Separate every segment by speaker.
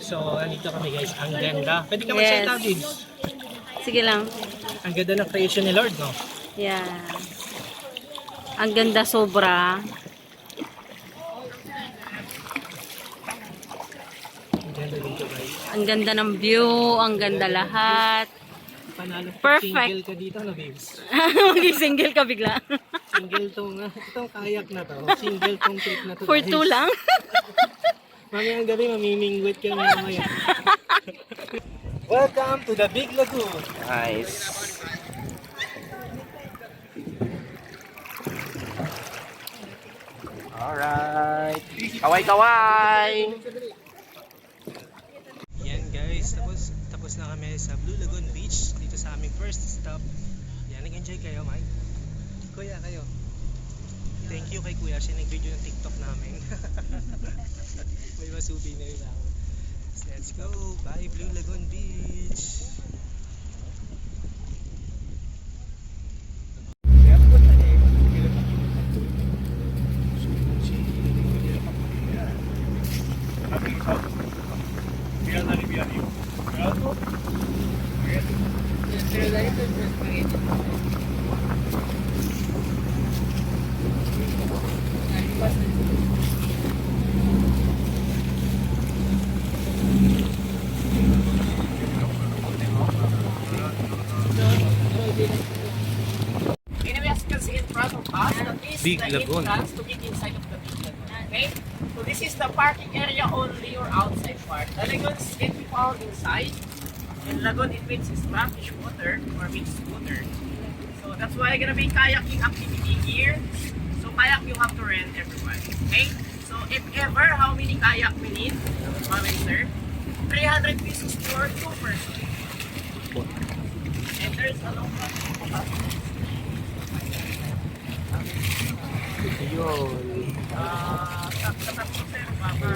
Speaker 1: So, andito kami guys. Ang ganda. Pwede ka magsalita, Bibs.
Speaker 2: Sige lang.
Speaker 1: Ang ganda ng creation ni Lord, no?
Speaker 2: Yeah. Ang ganda sobra.
Speaker 1: Ang ganda dito guys.
Speaker 2: Ang ganda ng view. Ang ganda lahat.
Speaker 1: Panalo
Speaker 2: Perfect.
Speaker 1: single ka dito, no, Bibs?
Speaker 2: Maging single ka bigla.
Speaker 1: Single itong kayak na to. Single tong trip na to.
Speaker 2: For
Speaker 1: guys.
Speaker 2: 2 lang.
Speaker 1: Mamayang gabi, mamimingwit ka mamaya. Welcome to the Big Lagoon.
Speaker 3: Nice. Alright. Kaway-kaway!
Speaker 1: Yan guys, tapos na kami sa Blue Lagoon Beach dito sa aming first stop. Yan, nag-enjoy kayo, Mike? Kuya, kayo. Thank you kay Kuya, siya nag-video ng TikTok namin. May souvenir lang. Let's go, bye Blue Lagoon Beach.
Speaker 4: Anyway, as you can see in front of us, that is
Speaker 1: Big
Speaker 4: the
Speaker 1: Lagoon.
Speaker 4: entrance to get inside of the Big Lagoon. Okay? So this is the parking area only or outside part. The lagoons can be found inside. And lagoon, it means is brackish water or mixed water. So that's why gonna be kayaking activity here. So kayak you have to rent everyone. Okay? So if ever, how many kayak we need? Sir? 300 pesos for 2 persons. And there's a long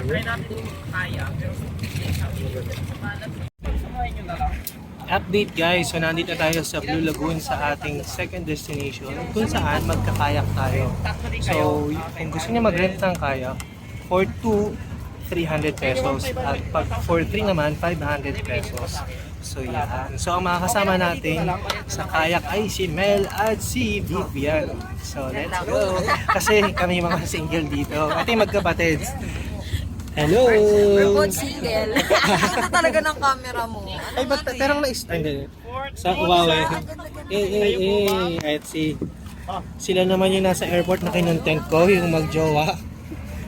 Speaker 4: try natin yung kaya. Pero samahin nyo na lang.
Speaker 1: Update guys, so nandito tayo sa Blue Lagoon sa ating second destination kung saan magkakayak tayo. So kung gusto niyo mag-rent ng kayak, for 2, 300 pesos at pag for 3 naman, 500 pesos. So yan. So ang mga kasama natin sa kayak ay si Mel at si Vivian. So let's go. Kasi kami mga single dito. Ito yung magkapatid. Hello!
Speaker 5: We're both single. Ito talaga ng camera mo.
Speaker 1: Ay, ba't terang na hindi. Sa wow At sila naman yung nasa airport na kinontent ko, yung magjowa.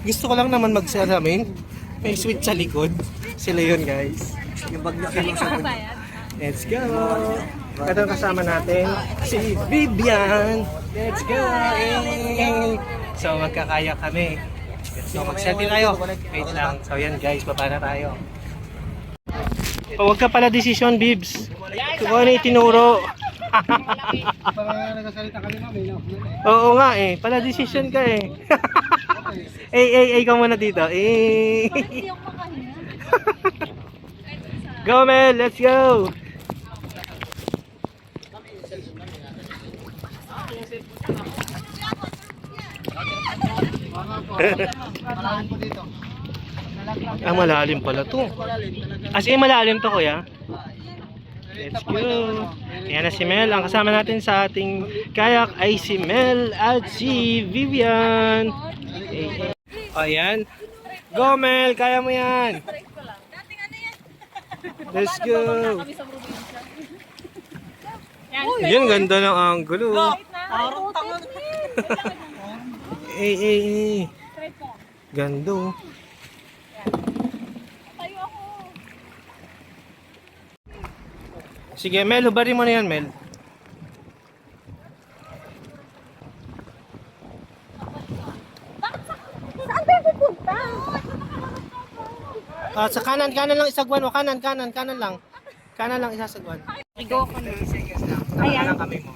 Speaker 1: Gusto ko lang naman magsalamin. May switch sa likod. Sila yun guys. Yung bag na kinontent. Let's go! Ito kasama natin, si Vivian. Let's go! So magkakaya kami. So mag-selfie tayo. Wait lang. So yan guys, baba na tayo. Oh, wag ka pala desisyon, Bibs. Kung ano itinuro. Oo nga eh. Pala desisyon ka eh. Ikaw muna dito. Go Mel, let's go. Malalim pala to. As in malalim to kuya. Let's go. Ayan na si Mel. Ang kasama natin sa ating kayak ay si Mel at si Vivian. Ayan. Go Mel, kaya mo yan. Let's go. Yan, ganda ng angulo. Gando. Sige, Mel, hubarin mo na yan, Mel.
Speaker 5: Saan tayo pupunta?
Speaker 1: Sa kanan lang isagwan mo. Kanan lang. Kanan lang isasagwan.
Speaker 2: Go ko na.
Speaker 1: Kanan kami mo.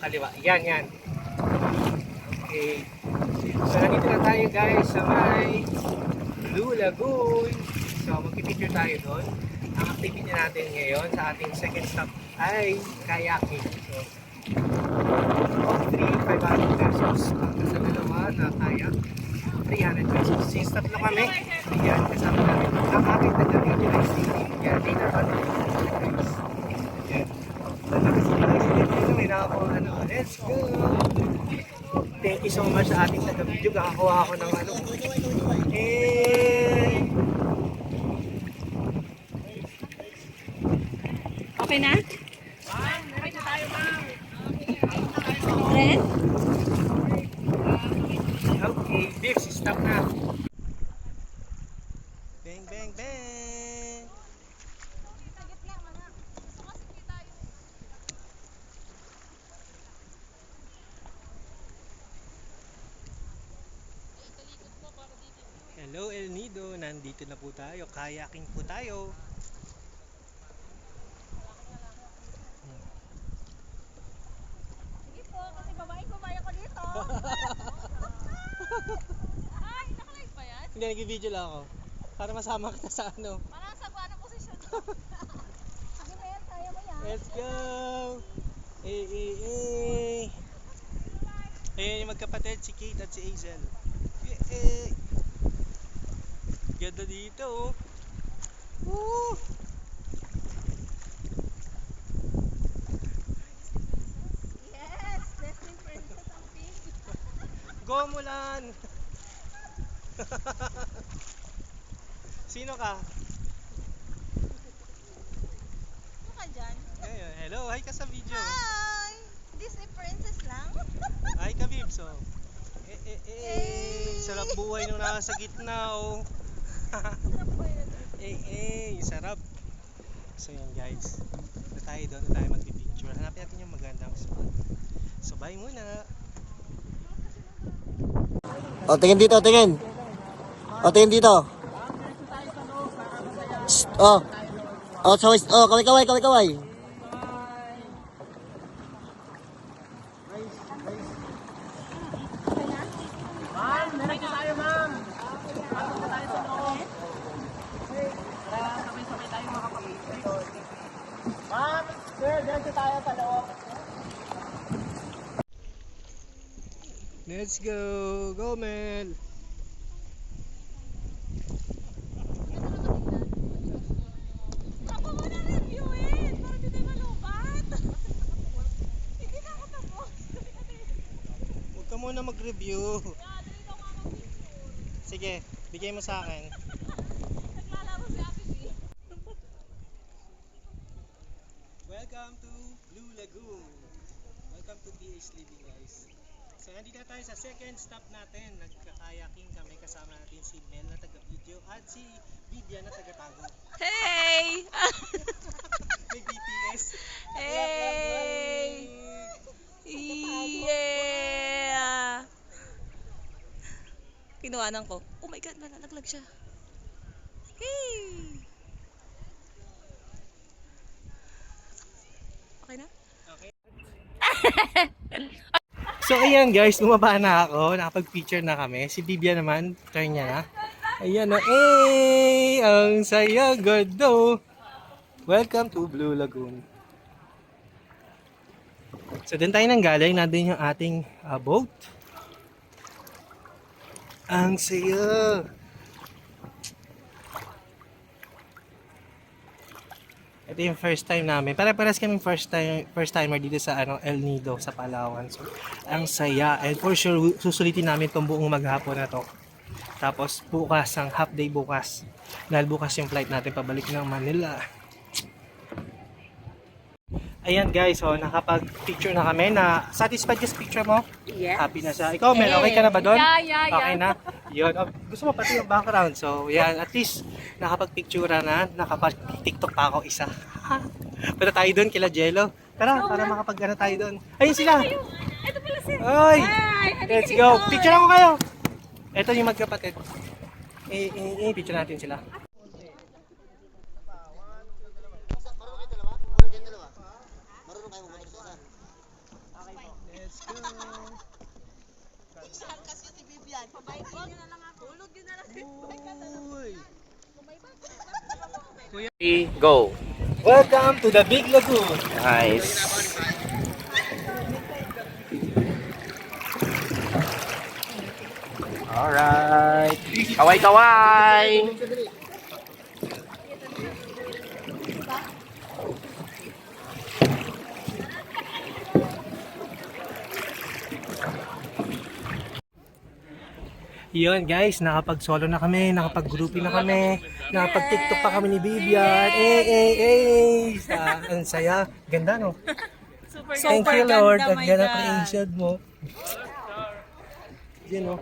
Speaker 1: Kaliwa. Yan. Okay. So, nandito na tayo guys sa may Blue Lagoon. So, magpipicture tayo doon. Ang activity natin ngayon sa ating second stop ay kayaking. So, 3, 500 pesos. Sa dalawa, na kaya. 300 pesos. Since tatlo kami, yan, kasama namin. Ang aking taga-video ay si yan, later on. Guys. Yan. Talaga sila guys. May nakakuha ano. Let's go! Thank you so much sa ating taga-video. Kakakuha ako ng ano.
Speaker 2: Okay na? Red?
Speaker 1: Okay, Bibs, stop na. Bang, bang, bang! Hello El Nido, nandito na po tayo. Kayaking po tayo.
Speaker 5: Sige po, kasi babae ko baya ko dito. Ay, nakalive pa yan?
Speaker 1: Hindi, nag-video lang ako. Para masama kita sa ano.
Speaker 5: Para sa kuha ng posisyon. Sige na yan, kaya mo yan.
Speaker 1: Let's go! Ayan yung magkapatid, si Kate at si Hazel. Ganda dito oh. Woo!
Speaker 5: Yes, Leslie Princess ang pink.
Speaker 1: Go Mulan! Sino ka?
Speaker 5: Ano ka dyan?
Speaker 1: Ayun, hello, hi ka sa video.
Speaker 5: Hi! Disney Princess lang?
Speaker 1: Hi ka Bibs oh. Sarap buhay nung nasa gitna oh. Sarap. So yan guys. Na tayo doon, na tayo magpipicture. Hanapin natin yung magandang spot. So bye muna.
Speaker 6: O, tingin dito, tingin. O, tingin dito. Shh, o. O, kaway, kaway.
Speaker 1: Let's go. Go Mel.
Speaker 5: Ako mo na reviewin! Para hindi tayo malubat! Hindi na ako tapos.
Speaker 1: Huwag ka muna mag-review. Sige, bigay mo sa akin.
Speaker 5: Naglalaro si Ate B.
Speaker 1: Welcome to Blue Lagoon. Welcome to PH Living guys. So nandito na tayo sa second stop natin. Nagkakayaking kami, kasama natin si Mel na taga-video at si Vivian na taga-tago.
Speaker 5: Hey!
Speaker 1: May BTS.
Speaker 5: Hey! Yeah! Kinuhanan ko. Oh my God, nalalaglag siya. Hey! Okay na?
Speaker 1: So ayan guys, bumaba na ako. Nakapag-picture na kami. Si Vivian naman, turn niya na. Ayan na. Ang saya, gado. Welcome to Blue Lagoon. So doon tayo nang galing. Nandun yung ating boat. Ang saya. Ito yung first time namin. Pare-pares kaming first timer dito sa El Nido sa Palawan. So, ang saya. And for sure, susulitin namin itong buong maghapon na to. Tapos bukas, ang half day bukas. Dahil bukas yung flight natin pabalik ng Manila. Ayan guys, so nakapag-picture na kami na satisfied ka sa picture mo?
Speaker 2: Yes.
Speaker 1: Happy na siya. Ikaw, Mel, okay ka na ba doon?
Speaker 2: Yeah.
Speaker 1: Okay na? Yun. Oh, gusto mo pati yung background. So, yan. At least, nakapag-picture na. Nakapag-tiktok pa ako isa. Punta tayo doon kila Jello. Tara, para makapag-ano tayo doon. Ayun sila!
Speaker 5: Ito pala si...
Speaker 1: Oy! Let's go! Picture ako kayo! Ito yung magkapatid. Picture natin sila. Let's go!
Speaker 5: Kasi si Vivian, pabaikin nyo na lang ako. Ulog nyo na lang.
Speaker 1: Uy!
Speaker 3: Go.
Speaker 1: Welcome to the Big Lagoon!
Speaker 3: Nice.
Speaker 4: Alright. Kaway-kaway!
Speaker 1: Yun guys, nakapag-solo na kami, nakapag-groupie na kami, nakapag-tiktok pa kami ni Vivian. Ang saya. Ganda no? Thank you Lord. Ang ganda creation mo. Yun no?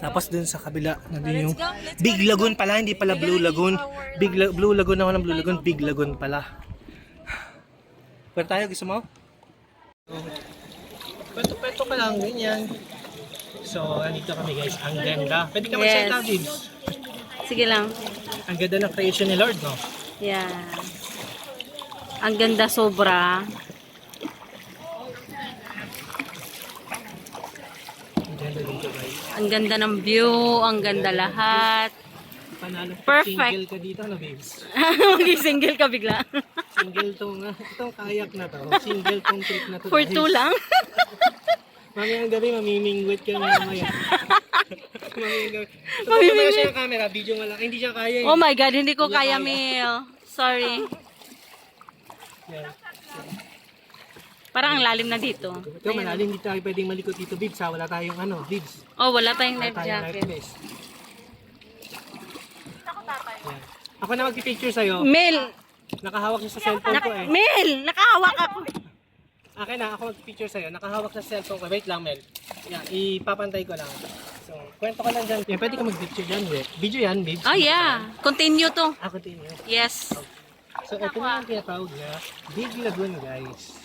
Speaker 1: Tapos dun sa kabila, nandun yung Big Lagoon pala, hindi pala Blue Lagoon. Blue Lagoon na walang Blue Lagoon, Big Lagoon pala. Pwede tayo, gusto mo? Pwede ka lang, ganyan. So, andito kami guys. Ang ganda. Pwede ka magsalita, Bibs.
Speaker 2: Sige lang.
Speaker 1: Ang ganda ng creation ni Lord, no?
Speaker 2: Yeah. Ang ganda sobra.
Speaker 1: Ang ganda dito, guys.
Speaker 2: Ang ganda ng view. Ang ganda lahat.
Speaker 1: Panalo.
Speaker 2: Perfect.
Speaker 1: Single ka dito, no, Bibs?
Speaker 2: Mag-single ka bigla.
Speaker 1: Single itong kayak na to. Single tong trip na to.
Speaker 2: For
Speaker 1: guys.
Speaker 2: 2 lang.
Speaker 1: Mamayang gabi, mamimingwit ka na mamaya. Mamayang gabi. Mamimingwit siya yung camera, video nga lang. Hindi siya kaya eh.
Speaker 2: Oh my God, hindi ko kaya, Mil. Sorry.
Speaker 1: Yan.
Speaker 2: Parang ang lalim na dito.
Speaker 1: Ito, malalim. Hindi tayo pwedeng malikot dito, Bibs. Ha? Wala tayong Bibs.
Speaker 2: Oh, wala tayong
Speaker 1: Wala
Speaker 2: life
Speaker 1: tayong
Speaker 2: jacket.
Speaker 1: life vest. Yan. Ako na magpipicture sa'yo.
Speaker 2: Mil!
Speaker 1: Nakahawak siya sa cellphone ko eh.
Speaker 2: Mil! Nakahawak ako.
Speaker 1: Akin na, ako mag-picture sa'yo. Nakahawak sa cellphone ko. Wait lang, Mel. Yan, ipapantay ko lang. So, kwento ko lang dyan. Yan, pwede ka mag-picture dyan, eh. Video yan, babes.
Speaker 2: Oh yeah. Continue to.
Speaker 1: Ako din yun.
Speaker 2: Yes.
Speaker 1: So, ito na ang tinatawag na Big Lagoon, guys.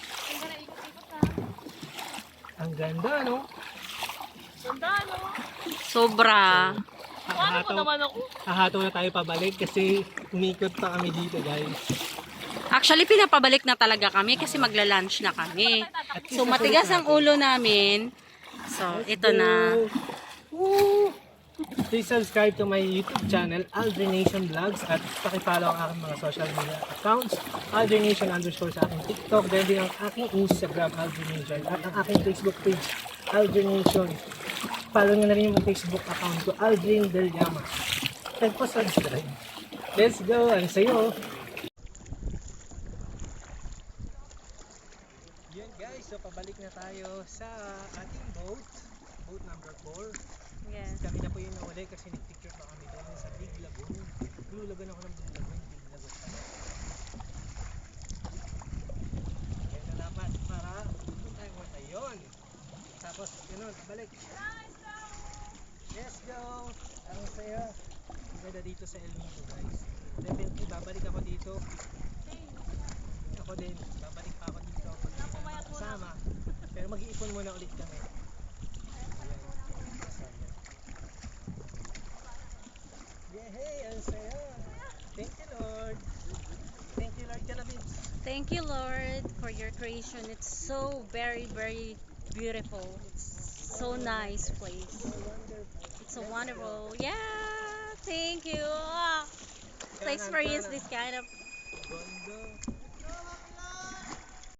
Speaker 1: Ang ganda, no?
Speaker 2: Sobra.
Speaker 1: Hahataw na tayo pabalik kasi umikot pa kami dito, guys.
Speaker 2: Actually, pinapabalik na talaga kami kasi magla-lunch na kami. So, matigas ang ulo namin. So, ito na.
Speaker 1: Woo! Please subscribe to my YouTube channel, Aldrin Nation Vlogs, at pakipollow ang aking mga social media accounts, Aldrin Nation _ sa aking TikTok, then din ang aking Instagram, Aldrin Nation, at ang aking Facebook page, Aldrin Nation. Follow nyo na rin yung Facebook account ko, Aldrin Del Llama. And po subscribe. Let's go! Ang sayo! Yun guys, so pabalik na tayo sa ating boat number 4.
Speaker 2: Yes.
Speaker 1: Kami na po yung nawalay kasi nag-picture pa kami doon sa Big Lagoon. Blue Lagoon ako ng Blue Lagoon, Big Lagoon pala. Yan na dapat para punta tayo ngayon. Tapos, yun, balik. Let's go! Ang saya. Ang ganda dito sa El Nido, guys. Definitely, babalik ako dito. Ako din, babalik pa ako dito. Kasama. Pero mag-iipon muna ulit kami. Yehey! Ang saya! Thank you, Lord! Thank you, Lord, Kalabibs!
Speaker 2: Thank you, Lord, for your creation. It's so very, very beautiful. It's so nice place. It's so wonderful. Yeah! Thank you! To experience this kind of
Speaker 1: Gondo!